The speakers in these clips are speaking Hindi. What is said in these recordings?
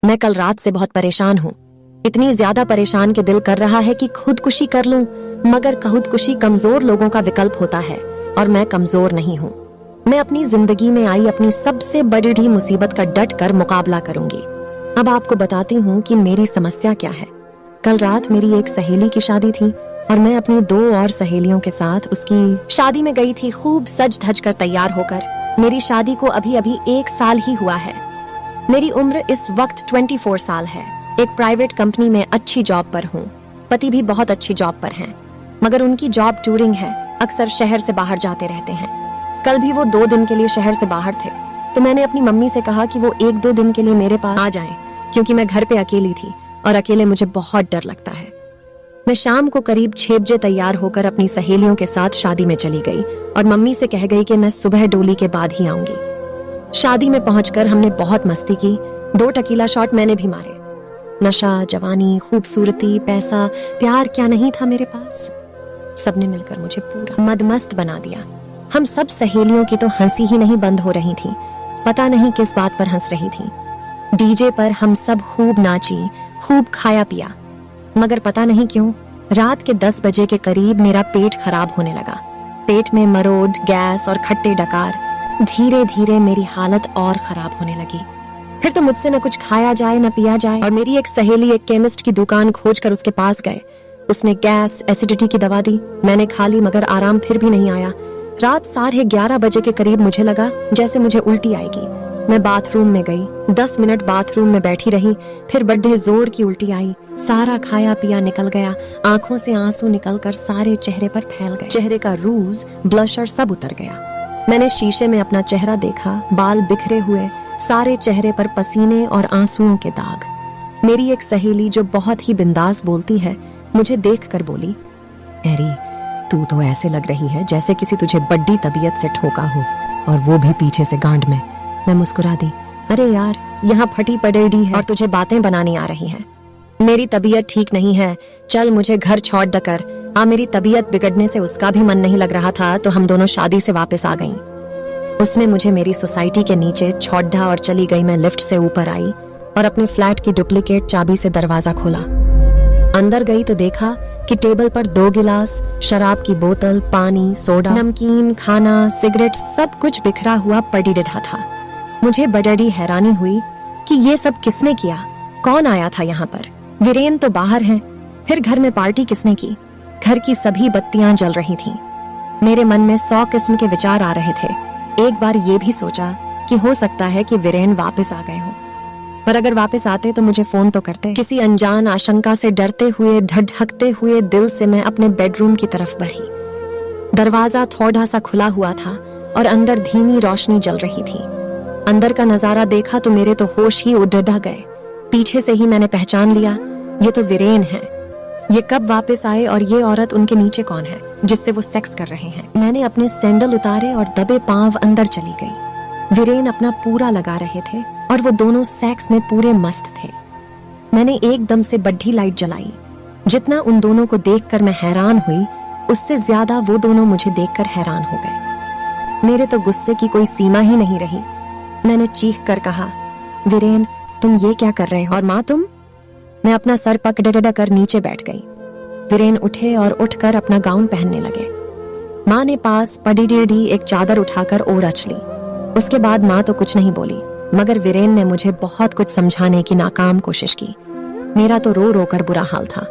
मैं कल रात से बहुत परेशान हूँ, इतनी ज्यादा परेशान कि दिल कर रहा है कि खुदकुशी कर लूं, मगर खुदकुशी कमजोर लोगों का विकल्प होता है और मैं कमजोर नहीं हूँ। मैं अपनी जिंदगी में आई अपनी सबसे बड़ी मुसीबत का डट कर मुकाबला करूंगी। अब आपको बताती हूँ कि मेरी समस्या क्या है। कल रात मेरी एक सहेली की शादी थी और मैं अपनी 2 और सहेलियों के साथ उसकी शादी में गई थी, खूब सज धज कर तैयार होकर। मेरी शादी को अभी 1 साल ही हुआ है। मेरी उम्र इस वक्त 24 साल है। एक प्राइवेट कंपनी में अच्छी जॉब पर हूँ। पति भी बहुत अच्छी जॉब पर हैं, मगर उनकी जॉब टूरिंग है, अक्सर शहर से बाहर जाते रहते हैं। कल भी वो 2 दिन के लिए शहर से बाहर थे, तो मैंने अपनी मम्मी से कहा कि वो 1-2 दिन के लिए मेरे पास आ जाएं, क्योंकि मैं घर पे अकेली थी और अकेले मुझे बहुत डर लगता है। मैं शाम को करीब 6 बजे तैयार होकर अपनी सहेलियों के साथ शादी में चली गई और मम्मी से कह गई कि मैं सुबह डोली के बाद ही आऊंगी। शादी में पहुंचकर हमने बहुत मस्ती की। 2 टकीला शॉट मैंने भी मारे। नशा, जवानी, खूबसूरती, पैसा, प्यार क्या नहीं था मेरे पास। सबने मिलकर मुझे पूरा मदमस्त बना दिया। हम सब सहेलियों की तो हंसी ही नहीं बंद हो रही थी। पता नहीं किस बात पर हंस रही थी। डीजे पर हम सब खूब नाची, खूब खाया पिया, मगर पता नहीं क्यों रात के 10 बजे के करीब मेरा पेट खराब होने लगा। पेट में मरोड़, गैस और खट्टे डकार। धीरे धीरे मेरी हालत और खराब होने लगी। फिर तो मुझसे न कुछ खाया जाए न पिया जाए और मेरी एक सहेली एक केमिस्ट की दुकान खोजकर उसके पास गए। उसने गैस, एसिडिटी की दवा दी। मैंने खा ली, मगर आराम फिर भी नहीं आया। रात 11:30 बजे के करीब मुझे लगा जैसे मुझे उल्टी आएगी। मैं बाथरूम में गई। 10 मिनट बाथरूम में बैठी रही, फिर बड़े जोर की उल्टी आई। सारा खाया पिया निकल गया। आंखों से आंसू निकलकर सारे चेहरे पर फैल गए। चेहरे का रूज, ब्लशर सब उतर गया। मैंने शीशे में अपना चेहरा देखा, बाल बिखरे हुए, सारे चेहरे पर पसीने और आंसुओं के दाग। मेरी एक सहेली जो बहुत ही बिंदास बोलती है, मुझे देखकर बोली, मैरी, तू तो ऐसे लग रही है जैसे किसी तुझे बड़ी तबीयत से ठोका हो, और वो भी पीछे से गांड में। मैं मुस्कुरा दी। अरे यार, यहाँ फटी पड़ेडी है और तुझे बातें बनानी आ रही हैं। मेरी तबीयत ठीक नहीं है, चल मुझे घर छोड़ दकर। मेरी तबीयत बिगड़ने से उसका भी मन नहीं लग रहा था, तो हम दोनों शादी से वापस आ गईं। उसने मुझे मेरी सोसाइटी के नीचे छोड़ा और चली गई। मैं लिफ्ट से ऊपर आई और अपने फ्लैट की डुप्लीकेट चाबी से दरवाजा खोला। अंदर गई तो देखा कि टेबल पर 2 गिलास, शराब की बोतल, पानी, सोडा, नमकीन, खाना, सिगरेट, सब कुछ बिखरा हुआ पड़ी रहा था। मुझे बड़ी हैरानी हुई कि ये सब किसने किया, कौन आया था यहाँ पर। वीरेन तो बाहर हैं, फिर घर में पार्टी किसने की। घर की सभी बत्तियां जल रही थीं। मेरे मन में 100 किस्म के विचार आ रहे थे। एक बार ये भी सोचा कि हो सकता है कि वीरेन वापस आ गए हों, पर अगर वापस आते तो मुझे फोन तो करते। किसी अनजान आशंका से डरते हुए, धड़धकते हुए दिल से मैं अपने बेडरूम की तरफ बढ़ी। दरवाजा थोड़ा सा खुला हुआ था और अंदर धीमी रोशनी जल रही थी। अंदर का नजारा देखा तो मेरे तो होश ही उड़ गए। पीछे से ही मैंने पहचान लिया, ये तो वीरेन है। ये कब वापस आए और ये औरत उनके नीचे कौन है जिससे वो सेक्स कर रहे हैं। मैंने अपने सैंडल उतारे और दबे पांव अंदर चली गई। वीरेन अपना पूरा लगा रहे थे और वो दोनों सेक्स में पूरे मस्त थे। मैंने एकदम से बढ़ी लाइट जलाई। जितना उन दोनों को देखकर मैं हैरान हुई, उससे ज्यादा वो दोनों मुझे देखकर हैरान हो गए। मेरे तो गुस्से की कोई सीमा ही नहीं रही। मैंने चीख कर कहा, वीरेन, तुम ये क्या कर रहे हो? और माँ, तुम? मैं अपना सर पकड़ कर नीचे बैठ गई। वीरेन उठे और उठकर अपना गाउन पहनने लगे। माँ ने पास पड़ी एक चादर उठाकर और रच ली। उसके बाद माँ तो कुछ नहीं बोली, मगर वीरेन ने मुझे बहुत कुछ समझाने की नाकाम कोशिश की। मेरा तो रो रो कर बुरा हाल था।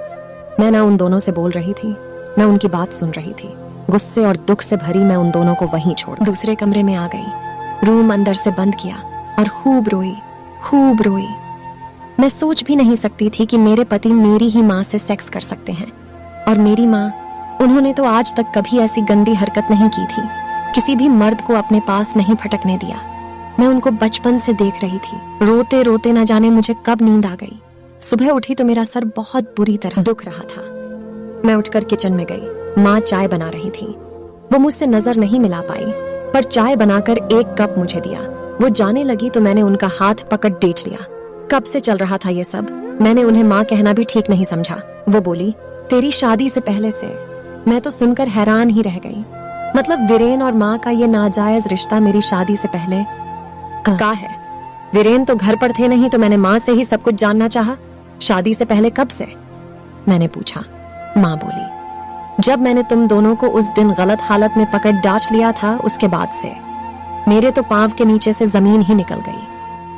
मैं ना उन दोनों से बोल रही थी, ना उनकी बात सुन रही थी। गुस्से और दुख से भरी मैं उन दोनों को वहीं छोड़ दूसरे कमरे में आ गई। रूम अंदर से बंद किया और खूब रोई, खूब रोई। मैं सोच भी नहीं सकती थी कि मेरे पति मेरी ही माँ से सेक्स कर सकते हैं। और मेरी माँ, उन्होंने तो आज तक कभी ऐसी गंदी हरकत नहीं की थी। किसी भी मर्द को अपने पास नहीं फटकने दिया। मैं उनको बचपन से देख रही थी। रोते रोते न जाने मुझे कब नींद आ गई। सुबह उठी तो मेरा सर बहुत बुरी तरह दुख रहा था। मैं उठकर किचन में गई। माँ चाय बना रही थी। वो मुझसे नजर नहीं मिला पाई, पर चाय बनाकर 1 कप मुझे दिया। वो जाने लगी तो मैंने उनका हाथ पकड़ डेच लिया। कब से चल रहा था ये सब? मैंने उन्हें माँ कहना भी ठीक नहीं समझा। वो बोली, तेरी शादी से पहले से। मैं तो सुनकर हैरान ही रह गई। मतलब वीरेन और माँ का ये नाजायज रिश्ता मेरी शादी से पहले का है। वीरेन तो घर पर थे नहीं, तो मैंने माँ से ही सब कुछ जानना चाहा। शादी से पहले कब से? मैंने पूछा। माँ बोली, जब मैंने तुम दोनों को उस दिन गलत हालत में पकड़ डांच लिया था, उसके बाद से। मेरे तो पांव के नीचे से जमीन ही निकल गई।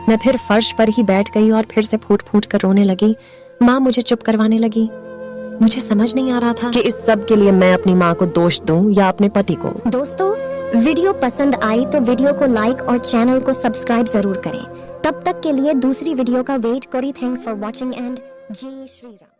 मैं फिर फर्श पर ही बैठ गई और फिर से फूट फूट कर रोने लगी। माँ मुझे चुप करवाने लगी। मुझे समझ नहीं आ रहा था कि इस सब के लिए मैं अपनी माँ को दोष दूं या अपने पति को। दोस्तों, वीडियो पसंद आई तो वीडियो को लाइक और चैनल को सब्सक्राइब जरूर करें। तब तक के लिए दूसरी वीडियो का वेट करी। थैंक्स फॉर वॉचिंग एंड जय श्री राम।